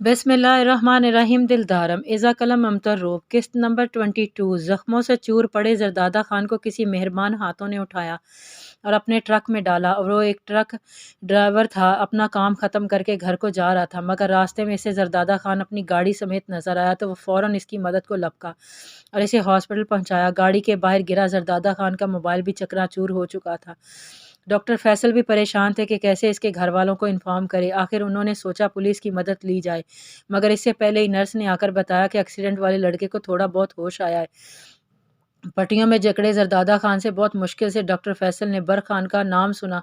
بسم اللہ الرحمن الرحیم دلدارم اذا قلم امتر روب قسط نمبر 22 زخموں سے چور پڑے زردادہ خان کو کسی مہربان ہاتھوں نے اٹھایا اور اپنے ٹرک میں ڈالا اور وہ ایک ٹرک ڈرائیور تھا، اپنا کام ختم کر کے گھر کو جا رہا تھا، مگر راستے میں اسے زردادہ خان اپنی گاڑی سمیت نظر آیا تو وہ فوراً اس کی مدد کو لپکا اور اسے ہاسپٹل پہنچایا۔ گاڑی کے باہر گرا زردادہ خان کا موبائل بھی چکنا چور ہو چکا تھا۔ ڈاکٹر فیصل بھی پریشان تھے کہ کیسے اس کے گھر والوں کو انفارم کرے۔ آخر انہوں نے سوچا پولیس کی مدد لی جائے، مگر اس سے پہلے ہی نرس نے آ کر بتایا کہ ایکسیڈنٹ والے لڑکے کو تھوڑا بہت ہوش آیا ہے۔ پٹیوں میں جکڑے زردادہ خان سے بہت مشکل سے ڈاکٹر فیصل نے بر خان کا نام سنا۔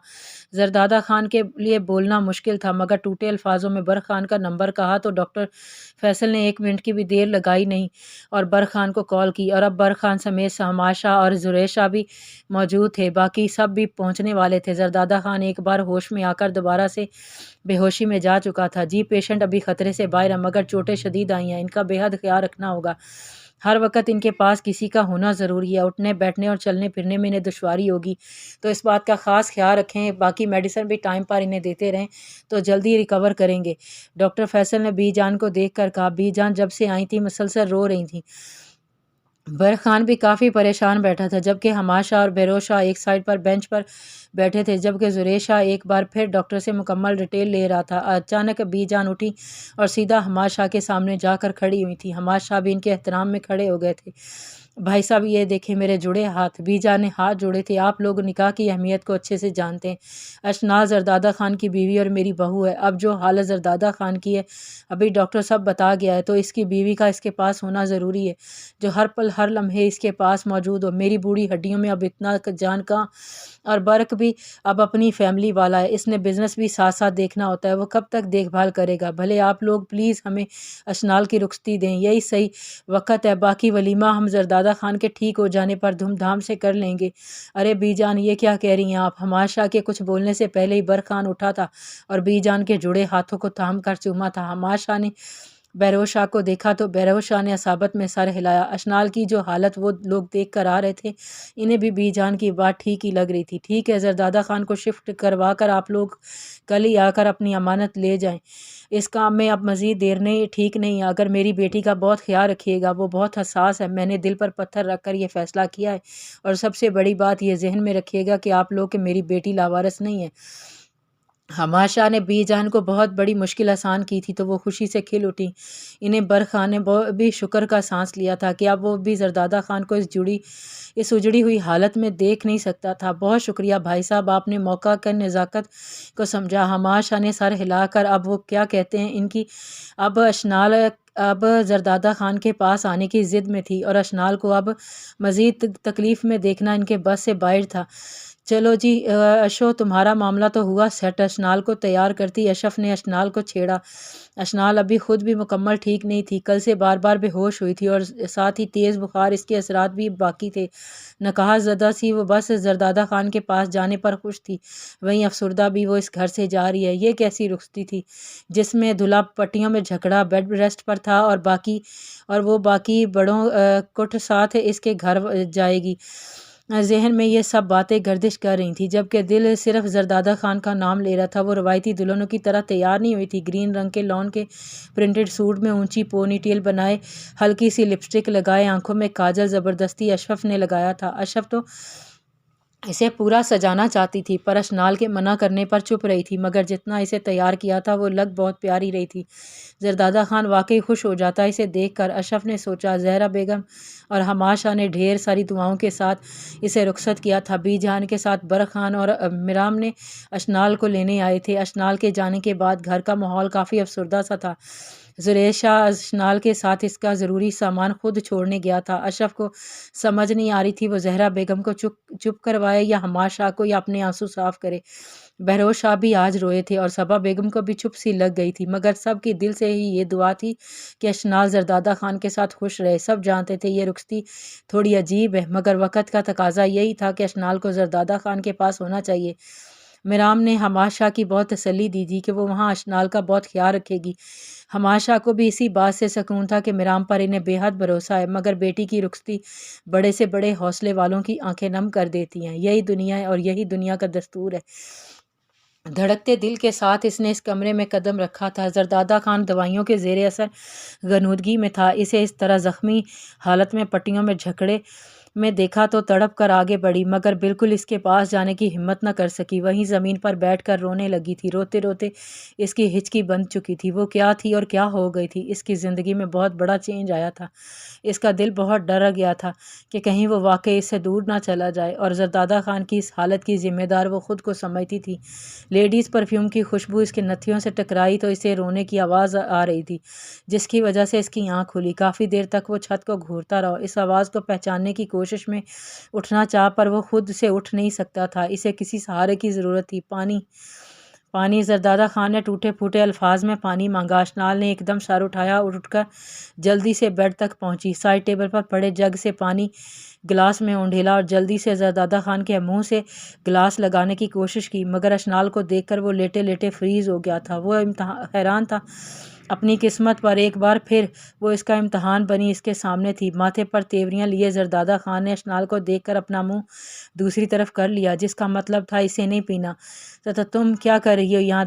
زردادہ خان کے لیے بولنا مشکل تھا، مگر ٹوٹے الفاظوں میں بر خان کا نمبر کہا تو ڈاکٹر فیصل نے 1 منٹ کی بھی دیر لگائی نہیں اور بر خان کو کال کی، اور اب بر خان سمیت سہما شاہ اور زریش شاہ بھی موجود تھے، باقی سب بھی پہنچنے والے تھے۔ زردادہ خان ایک بار ہوش میں آ کر دوبارہ سے بے ہوشی میں جا چکا تھا۔ جی پیشنٹ ابھی خطرے سے باہر ہیں، مگر چوٹیں شدید آئی ہیں، ان کا بے حد خیال رکھنا ہوگا۔ ہر وقت ان کے پاس کسی کا ہونا ضروری ہے، اٹھنے بیٹھنے اور چلنے پھرنے میں انہیں دشواری ہوگی، تو اس بات کا خاص خیال رکھیں۔ باقی میڈیسن بھی ٹائم پر انہیں دیتے رہیں تو جلدی ریکور کریں گے۔ ڈاکٹر فیصل نے بی جان کو دیکھ کر کہا۔ بی جان جب سے آئی تھیں مسلسل رو رہی تھیں۔ بر خان بھی کافی پریشان بیٹھا تھا، جبکہ حماد شاہ اور بہروز شاہ ایک سائڈ پر بینچ پر بیٹھے تھے، جبکہ زریش شاہ ایک بار پھر ڈاکٹر سے مکمل ڈیٹیل لے رہا تھا۔ اچانک بی جان اٹھی اور سیدھا حماد شاہ کے سامنے جا کر کھڑی ہوئی تھی۔ حماد شاہ بھی ان کے احترام میں کھڑے ہو گئے تھے۔ بھائی صاحب یہ دیکھیں میرے جڑے ہاتھ۔ بی جان نے ہاتھ جوڑے تھے۔ آپ لوگ نکاح کی اہمیت کو اچھے سے جانتے ہیں۔ اشناز زردادہ خان کی بیوی اور میری بہو ہے۔ اب جو حالت زردادہ خان کی ہے ابھی ڈاکٹر صاحب بتا گیا ہے، تو اس کی بیوی کا اس کے پاس ہونا ضروری ہے، جو ہر پل ہر لمحے اس کے پاس موجود ہو۔ میری بوڑھی ہڈیوں میں اب اتنا جان کہاں، اور برق بھی اب اپنی فیملی والا ہے، اس نے بزنس بھی ساتھ ساتھ دیکھنا ہوتا ہے، وہ کب تک دیکھ بھال کرے گا۔ بھلے آپ لوگ پلیز ہمیں اشنال کی رخصتی دیں، یہی صحیح وقت ہے، باقی ولیمہ ہم زردادہ خان کے ٹھیک ہو جانے پر دھوم دھام سے کر لیں گے۔ ارے بی جان یہ کیا کہہ رہی ہیں آپ؟ حماد شاہ کے کچھ بولنے سے پہلے ہی بر خان اٹھا تھا اور بی جان کے جڑے ہاتھوں کو تھام کر چوما تھا۔ حماد شاہ نے بہروز شاہ کو دیکھا تو بہروز شاہ نے عصابت میں سر ہلایا۔ اشنال کی جو حالت وہ لوگ دیکھ کر آ رہے تھے، انہیں بھی بی جان کی بات ٹھیک ہی لگ رہی تھی۔ ٹھیک ہے، زردادہ خان کو شفٹ کروا کر آپ لوگ کل ہی آ کر اپنی امانت لے جائیں۔ اس کام میں اب مزید دیر نہیں ٹھیک نہیں ہے۔ اگر میری بیٹی کا بہت خیال رکھیے گا، وہ بہت حساس ہے، میں نے دل پر پتھر رکھ کر یہ فیصلہ کیا ہے، اور سب سے بڑی بات یہ ذہن میں رکھیے گا کہ آپ لوگ کہ میری بیٹی لاوارث نہیں ہے۔ حماد شاہ نے بی جان کو بہت بڑی مشکل آسان کی تھی تو وہ خوشی سے کھل اٹھی۔ انہیں بر خان نے بھی شکر کا سانس لیا تھا کہ اب وہ بھی زردادہ خان کو اس اجڑی ہوئی حالت میں دیکھ نہیں سکتا تھا۔ بہت شکریہ بھائی صاحب، آپ نے موقع کی نزاکت کو سمجھا۔ حماد شاہ نے سر ہلا کر اب وہ کیا کہتے ہیں ان کی اب اشنال اب زردادہ خان کے پاس آنے کی ضد میں تھی، اور اشنال کو اب مزید تکلیف میں دیکھنا ان کے بس سے باہر تھا۔ چلو جی اشو، تمہارا معاملہ تو ہوا سیٹ۔ اشنال کو تیار کرتی اشرف نے اشنال کو چھیڑا۔ اشنال ابھی خود بھی مکمل ٹھیک نہیں تھی، کل سے بار بار بے ہوش ہوئی تھی، اور ساتھ ہی تیز بخار، اس کے اثرات بھی باقی تھے۔ نکاح زدہ سی، وہ بس زردادہ خان کے پاس جانے پر خوش تھی، وہیں افسردہ بھی وہ اس گھر سے جا رہی ہے۔ یہ کیسی رخصتی تھی جس میں دلہا پٹیوں میں جھکڑا بیڈ ریسٹ پر تھا، اور وہ باقی بڑوں کٹ ساتھ اس کے گھر جائے گی۔ ذہن میں یہ سب باتیں گردش کر رہی تھیں، جبکہ دل صرف زردادہ خان کا نام لے رہا تھا۔ وہ روایتی دلہنوں کی طرح تیار نہیں ہوئی تھی۔ گرین رنگ کے لون کے پرنٹڈ سوٹ میں اونچی پونی ٹیل بنائے، ہلکی سی لپسٹک لگائے، آنکھوں میں کاجل زبردستی اشرف نے لگایا تھا۔ اشرف تو اسے پورا سجانا چاہتی تھی، پر اشنال کے منع کرنے پر چپ رہی تھی، مگر جتنا اسے تیار کیا تھا وہ لگ بہت پیاری رہی تھی۔ زردادہ خان واقعی خوش ہو جاتا اسے دیکھ کر، اشرف نے سوچا۔ زہرا بیگم اور حماد شاہ نے ڈھیر ساری دعاؤں کے ساتھ اسے رخصت کیا تھا۔ بی جان کے ساتھ بر خان اور میرام نے اشنال کو لینے آئے تھے۔ اشنال کے جانے کے بعد گھر کا ماحول کافی افسردہ سا تھا۔ زریش شاہ اشنال کے ساتھ اس کا ضروری سامان خود چھوڑنے گیا تھا۔ اشرف کو سمجھ نہیں آ رہی تھی وہ زہرا بیگم کو چپ کروائے یا حماد شاہ کو، یا اپنے آنسو صاف کرے۔ بہروز شاہ بھی آج روئے تھے، اور صبا بیگم کو بھی چپ سی لگ گئی تھی، مگر سب کی دل سے ہی یہ دعا تھی کہ اشنال زردادہ خان کے ساتھ خوش رہے۔ سب جانتے تھے یہ رخصتی تھوڑی عجیب ہے، مگر وقت کا تقاضا یہی تھا کہ اشنال کو زردادہ خان کے پاس ہونا چاہیے۔ میرام نے حماد شاہ کی بہت تسلی دی تھی کہ وہ وہاں اشنال کا بہت خیال رکھے گی۔ حماد شاہ کو بھی اسی بات سے سکون تھا کہ میرام پر انہیں بے حد بھروسہ ہے، مگر بیٹی کی رخصتی بڑے سے بڑے حوصلے والوں کی آنکھیں نم کر دیتی ہیں۔ یہی دنیا ہے اور یہی دنیا کا دستور ہے۔ دھڑکتے دل کے ساتھ اس نے اس کمرے میں قدم رکھا تھا۔ زردادہ خان دوائیوں کے زیر اثر غنودگی میں تھا۔ اسے اس طرح زخمی حالت میں پٹیوں میں جھکڑے میں دیکھا تو تڑپ کر آگے بڑھی، مگر بالکل اس کے پاس جانے کی ہمت نہ کر سکی۔ وہیں زمین پر بیٹھ کر رونے لگی تھی۔ روتے روتے اس کی ہچکی بند چکی تھی۔ وہ کیا تھی اور کیا ہو گئی تھی؟ اس کی زندگی میں بہت بڑا چینج آیا تھا۔ اس کا دل بہت ڈر گیا تھا کہ کہیں وہ واقعی اس سے دور نہ چلا جائے، اور زردادہ خان کی اس حالت کی ذمہ دار وہ خود کو سمجھتی تھی۔ لیڈیز پرفیوم کی خوشبو اس کے نتھیوں سے ٹکرائی تو اسے رونے کی آواز آ رہی تھی، جس کی وجہ سے اس کی آنکھ کھلی۔ کافی دیر تک وہ چھت کو گھورتا رہا، اس آواز کو پہچاننے کی کوشش میں اٹھنا چاہ، پر وہ خود سے اٹھ نہیں سکتا تھا۔ اسے کسی سہارے کی ضرورت تھی۔ پانی، پانی! زردادہ خان نے ٹوٹے پھوٹے الفاظ میں پانی مانگا۔ اشنال نے ایک دم سر اٹھایا اور اٹھ کر جلدی سے بیڈ تک پہنچی۔ سائڈ ٹیبل پر پڑے جگ سے پانی گلاس میں اونڈیلا اور جلدی سے زردادہ خان کے منہ سے گلاس لگانے کی کوشش کی، مگر اشنال کو دیکھ کر وہ لیٹے لیٹے فریز ہو گیا تھا۔ وہ حیران تھا اپنی قسمت پر۔ ایک بار پھر وہ اس کا امتحان بنی اس کے سامنے تھی۔ ماتھے پر تیوریاں لیے زردادہ خان نے اشنال کو دیکھ کر اپنا منہ دوسری طرف کر لیا، جس کا مطلب تھا اسے نہیں پینا۔ تم کیا کر رہی ہو یہاں؟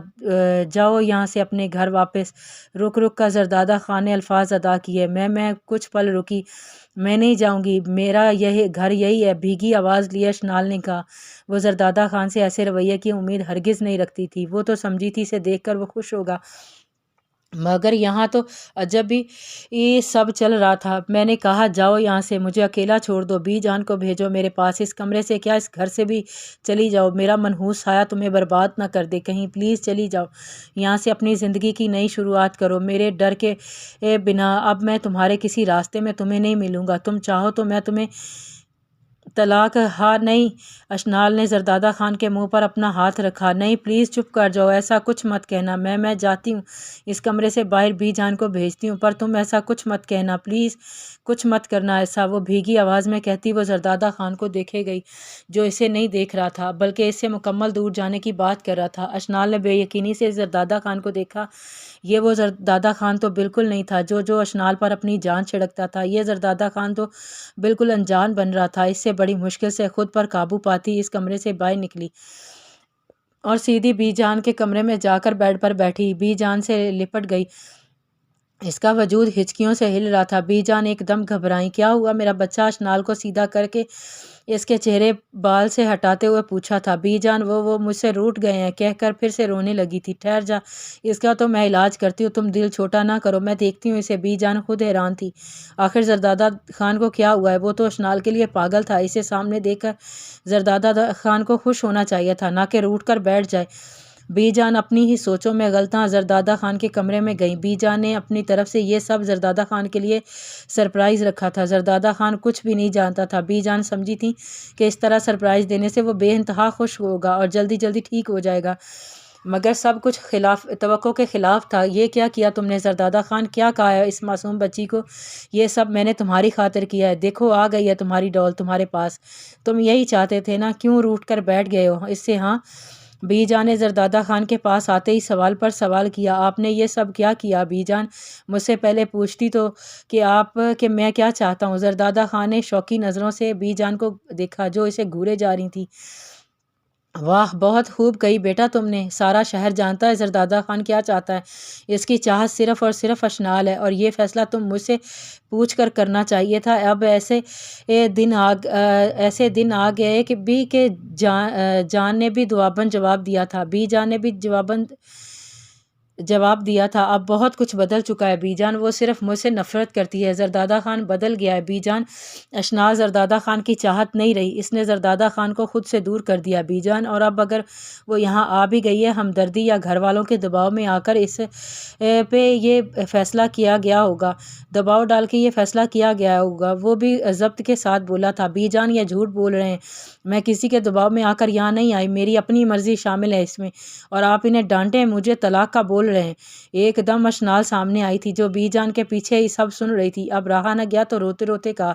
جاؤ یہاں سے اپنے گھر واپس۔ رک رک کر زردادہ خان نے الفاظ ادا کیے۔ میں کچھ پل رکی۔ میں نہیں جاؤں گی، میرا یہ گھر یہی ہے، بھیگی آواز لیے اشنال نے کہا۔ وہ زردادہ خان سے ایسے رویے کی امید ہرگز نہیں رکھتی تھی۔ وہ تو سمجھی تھی اسے دیکھ کر وہ خوش ہوگا، مگر یہاں تو عجب ہی سب چل رہا تھا۔ میں نے کہا جاؤ یہاں سے، مجھے اکیلا چھوڑ دو، بی جان کو بھیجو میرے پاس۔ اس کمرے سے کیا، اس گھر سے بھی چلی جاؤ، میرا منحوس سایہ تمہیں برباد نہ کر دے کہیں، پلیز چلی جاؤ یہاں سے، اپنی زندگی کی نئی شروعات کرو میرے ڈر کے بنا۔ اب میں تمہارے کسی راستے میں تمہیں نہیں ملوں گا، تم چاہو تو میں تمہیں طلاق۔ ہاں نہیں! اشنال نے زردادہ خان کے منہ پر اپنا ہاتھ رکھا۔ نہیں، پلیز چپ کر جاؤ، ایسا کچھ مت کہنا۔ میں جاتی ہوں، اس کمرے سے باہر بی جان کو بھیجتی ہوں، پر تم ایسا کچھ مت کہنا، پلیز کچھ مت کرنا ایسا، وہ بھیگی آواز میں کہتی وہ زردادہ خان کو دیکھے گئی، جو اسے نہیں دیکھ رہا تھا بلکہ اس سے مکمل دور جانے کی بات کر رہا تھا۔ اشنال نے بے یقینی سے زردادہ خان کو دیکھا۔ یہ وہ زردادہ خان تو بالکل نہیں تھا جو اشنال پر اپنی جان چھڑکتا تھا۔ یہ زردادہ خان تو بالکل انجان بن رہا تھا۔ اس سے بڑی مشکل سے خود پر قابو پاتی اس کمرے سے باہر نکلی اور سیدھی بی جان کے کمرے میں جا کر بیڈ پر بیٹھی۔ بی جان سے لپٹ گئی، اس کا وجود ہچکیوں سے ہل رہا تھا۔ بی جان ایک دم گھبرائیں۔ کیا ہوا میرا بچہ؟ اشنال کو سیدھا کر کے اس کے چہرے بال سے ہٹاتے ہوئے پوچھا تھا۔ بی جان وہ مجھ سے روٹھ گئے ہیں کہہ کر پھر سے رونے لگی تھی۔ ٹھہر جا، اس کا تو میں علاج کرتی ہوں، تم دل چھوٹا نہ کرو، میں دیکھتی ہوں اسے۔ بی جان خود حیران تھی، آخر زردادہ خان کو کیا ہوا ہے؟ وہ تو اشنال کے لیے پاگل تھا، اسے سامنے دیکھ کر زردادہ خان کو خوش ہونا چاہیے تھا، نہ کہ روٹھ کر بیٹھ جائے۔ بی جان اپنی ہی سوچوں میں غلطاں زردادہ خان کے کمرے میں گئیں۔ بی جان نے اپنی طرف سے یہ سب زردادہ خان کے لیے سرپرائز رکھا تھا۔ زردادہ خان کچھ بھی نہیں جانتا تھا۔ بی جان سمجھی تھی کہ اس طرح سرپرائز دینے سے وہ بے انتہا خوش ہوگا اور جلدی جلدی ٹھیک ہو جائے گا، مگر سب کچھ توقع کے خلاف تھا۔ یہ کیا کیا تم نے زردادہ خان؟ کیا کہا ہے اس معصوم بچی کو؟ یہ سب میں نے تمہاری خاطر کیا ہے، دیکھو آ گئی ہے تمہاری ڈال تمہارے پاس، تم یہی چاہتے تھے نا، کیوں روٹھ کر بیٹھ گئے ہو اس سے؟ ہاں، بی جان نے زردادہ خان کے پاس آتے ہی سوال پر سوال کیا۔ آپ نے یہ سب کیا کیا بی جان؟ مجھ سے پہلے پوچھتی تو کہ میں کیا چاہتا ہوں۔ زردادہ خان نے شوقی نظروں سے بی جان کو دیکھا جو اسے گھورے جا رہی تھی۔ واہ، بہت خوب کہی بیٹا تم نے، سارا شہر جانتا ہے زردادہ خان کیا چاہتا ہے، اس کی چاہت صرف اور صرف اشنال ہے، اور یہ فیصلہ تم مجھ سے پوچھ کر کرنا چاہیے تھا۔ اب ایسے دن آ گئے کہ جان نے بھی جواب دیا تھا، بی جان نے بھی جواب دیا تھا، اب بہت کچھ بدل چکا ہے بی جان، وہ صرف مجھ سے نفرت کرتی ہے۔ زردادہ خان بدل گیا ہے بی جان، اشنال زردادہ خان کی چاہت نہیں رہی، اس نے زردادہ خان کو خود سے دور کر دیا بی جان، اور اب اگر وہ یہاں آ بھی گئی ہے ہمدردی یا گھر والوں کے دباؤ میں آ کر اس پہ یہ فیصلہ کیا گیا ہوگا، دباؤ ڈال کے یہ فیصلہ کیا گیا ہوگا۔ وہ بھی ضبط کے ساتھ بولا تھا، بی جان یہ جھوٹ بول رہے ہیں، میں کسی کے دباؤ میں آ کر یہاں نہیں آئی، میری اپنی مرضی شامل ہے اس میں، اور آپ انہیں ڈانٹیں، مجھے طلاق کا بول رہے ہیں۔ ایک دم اشنال سامنے آئی تھی جو بی جان کے پیچھے ہی سب سن رہی تھی۔ اب رہا نہ گیا تو روتے روتے کہا۔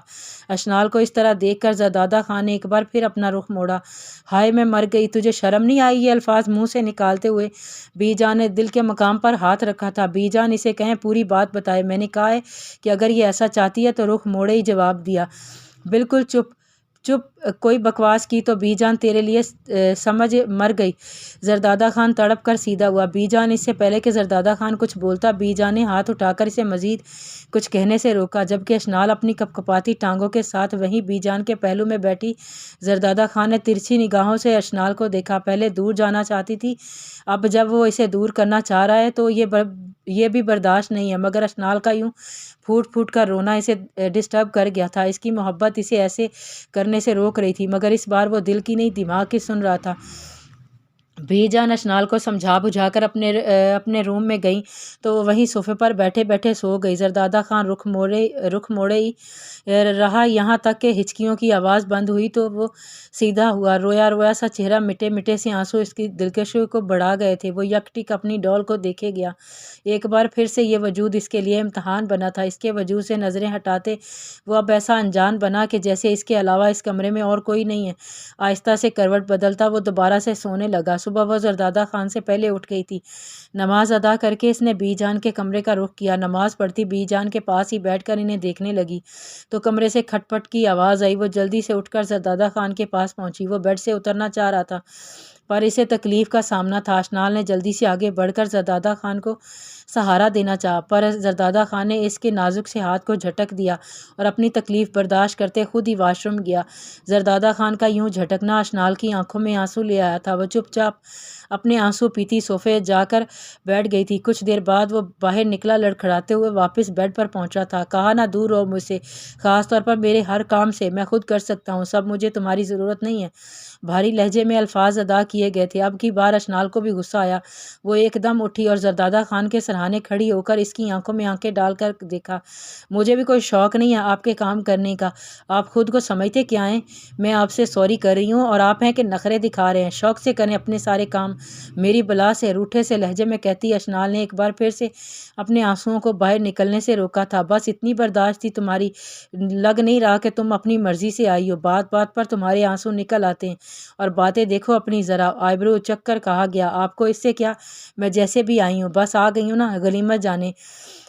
اشنال کو اس طرح دیکھ کر زردادہ خان نے ایک بار پھر اپنا رخ موڑا۔ ہائے میں مر گئی، تجھے شرم نہیں آئی؟ یہ الفاظ منہ سے نکالتے ہوئے بی جان نے دل کے مقام پر ہاتھ رکھا تھا۔ بی جان اسے کہیں پوری بات بتائے، میں نے کہا ہے کہ اگر یہ ایسا چاہتی ہے تو رخ موڑے ہی جواب دیا۔ بالکل چپ کوئی بکواس کی تو بی جان تیرے لیے سمجھ مر گئی۔ زردادہ خان تڑپ کر سیدھا ہوا۔ بی جان اس سے پہلے کہ زردادہ خان کچھ بولتا، بی جان نے ہاتھ اٹھا کر اسے مزید کچھ کہنے سے روکا، جبکہ اشنال اپنی کپکپاتی ٹانگوں کے ساتھ وہیں بی جان کے پہلو میں بیٹھی۔ زردادہ خان نے ترچھی نگاہوں سے اشنال کو دیکھا۔ پہلے دور جانا چاہتی تھی، اب جب وہ اسے دور کرنا چاہ رہا ہے تو یہ بھی برداشت نہیں ہے، مگر اشنال کا یوں پھوٹ پھوٹ کر رونا اسے ڈسٹرب کر گیا تھا۔ اس کی محبت اسے ایسے کرنے سے روک رہی تھی، مگر اس بار وہ دل کی نہیں دماغ کی سن رہا تھا۔ بی جان اشنال کو سمجھا بجھا کر اپنے روم میں گئیں تو وہ وہیں صوفے پر بیٹھے بیٹھے سو گئی۔ زردادہ خان رخ موڑے ہی رہا، یہاں تک کہ ہچکیوں کی آواز بند ہوئی تو وہ سیدھا ہوا۔ رویا رویا سا چہرہ، مٹے مٹے سے آنسو اس کی دلکشی کو بڑھا گئے تھے۔ وہ یک ٹک اپنی ڈول کو دیکھے گیا۔ ایک بار پھر سے یہ وجود اس کے لیے امتحان بنا تھا۔ اس کے وجود سے نظریں ہٹاتے وہ اب ایسا انجان بنا کہ جیسے اس کے علاوہ اس کمرے میں اور کوئی نہیں ہے۔ آہستہ سے کروٹ بدلتا وہ دوبارہ سے سونے لگا۔ صبح وہ زردادہ خان سے پہلے اٹھ گئی تھی۔ نماز ادا کر کے اس نے بی جان کے کمرے کا رخ کیا۔ نماز پڑھتی بی جان کے پاس ہی بیٹھ کر انہیں دیکھنے لگی تو کمرے سے کھٹ پٹ کی آواز آئی۔ وہ جلدی سے اٹھ کر زردادہ خان کے پاس پہنچی۔ وہ بیڈ سے اترنا چاہ رہا تھا پر اسے تکلیف کا سامنا تھا۔ اشنال نے جلدی سے آگے بڑھ کر زردادہ خان کو سہارا دینا چاہا، پر زردادہ خان نے اس کے نازک سے ہاتھ کو جھٹک دیا اور اپنی تکلیف برداشت کرتے خود ہی واش روم گیا۔ زردادہ خان کا یوں جھٹکنا اشنال کی آنکھوں میں آنسو لے آیا تھا۔ وہ چپ چاپ اپنے آنسو پیتی صوفے جا کر بیٹھ گئی تھی۔ کچھ دیر بعد وہ باہر نکلا، لڑکھڑاتے ہوئے واپس بیڈ پر پہنچا تھا۔ کہا نہ دور رہو مجھ سے، خاص طور پر میرے ہر کام سے۔ میں خود کر سکتا ہوں سب، مجھے تمہاری ضرورت نہیں ہے۔ بھاری لہجے میں الفاظ ادا کیے گئے تھے۔ اب کی بار اشنال کو بھی غصہ آیا۔ وہ ایک دم اٹھی اور زردادہ خان کے سرہانے کھڑی ہو کر اس کی آنکھوں میں آنکھیں ڈال کر دیکھا۔ مجھے بھی کوئی شوق نہیں ہے آپ کے کام کرنے کا، آپ خود کو سمجھتے کیا ہیں؟ میں آپ سے سوری کر رہی ہوں اور آپ ہیں کہ نخرے دکھا رہے ہیں۔ شوق سے کریں اپنے سارے کام، میری بلا سے۔ روٹھے سے لہجے میں کہتی اشنال نے ایک بار پھر سے اپنے آنسوؤں کو باہر نکلنے سے روکا تھا۔ بس اتنی برداشت تھی تمہاری، لگ نہیں رہا کہ تم اپنی مرضی سے آئی ہو۔ بات بات پر تمہارے آنسو نکل آتے ہیں اور باتیں دیکھو اپنی ذرا۔ آئیبرو اچک کر کہا گیا، آپ کو اس سے کیا، میں جیسے بھی آئی ہوں، بس آ گئی ہوں نا، غنیمت جانے۔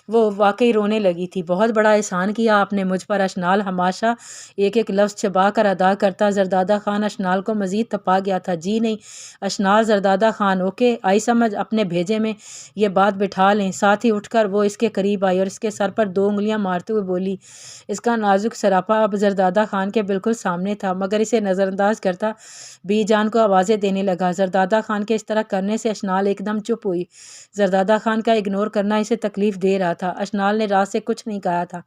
وہ واقعی رونے لگی تھی۔ بہت بڑا احسان کیا آپ نے مجھ پر۔ اشنال ہماشہ ایک ایک لفظ چبا کر ادا کرتا۔ زردادہ خان اشنال کو مزید تپا گیا تھا۔ جی نہیں اشنال، زردادہ خان اوکے، آئی سمجھ، اپنے بھیجے میں یہ بات بٹھا لیں۔ ساتھ ہی اٹھ کر وہ اس کے قریب آئی اور اس کے سر پر 2 انگلیاں مارتے ہوئے بولی۔ اس کا نازک سراپا اب زردادہ خان کے بالکل سامنے تھا، مگر اسے نظر انداز کرتا بی جان کو آوازیں دینے لگا۔ زردادہ خان کے اس طرح کرنے سے اشنال ایک دم چپ ہوئی۔ زردادہ خان کا اگنور کرنا اسے تکلیف دے رہا تھا۔ اشنال نے رات سے کچھ نہیں کہا تھا۔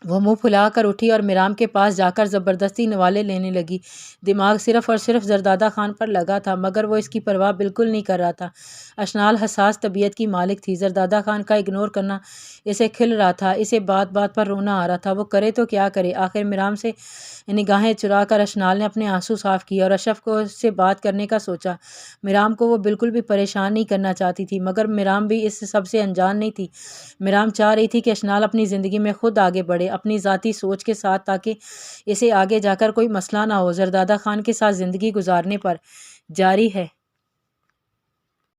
وہ منہ پھلا کر اٹھی اور میرام کے پاس جا کر زبردستی نوالے لینے لگی۔ دماغ صرف اور صرف زردادہ خان پر لگا تھا، مگر وہ اس کی پرواہ بالکل نہیں کر رہا تھا۔ اشنال حساس طبیعت کی مالک تھی۔ زردادہ خان کا اگنور کرنا اسے کھل رہا تھا، اسے بات بات پر رونا آ رہا تھا۔ وہ کرے تو کیا کرے؟ آخر میرام سے نگاہیں چرا کر اشنال نے اپنے آنسو صاف کیے اور اشرف کو اس سے بات کرنے کا سوچا۔ میرام کو وہ بالکل بھی پریشان نہیں کرنا چاہتی تھی، مگر میرام بھی اس سب سے انجان نہیں تھی۔ میرام چاہ رہی تھی کہ اشنال اپنی زندگی میں خود آگے بڑھے، اپنی ذاتی سوچ کے ساتھ، تاکہ اسے آگے جا کر کوئی مسئلہ نہ ہو۔ زردادہ خان کے ساتھ زندگی گزارنے پر جاری ہے۔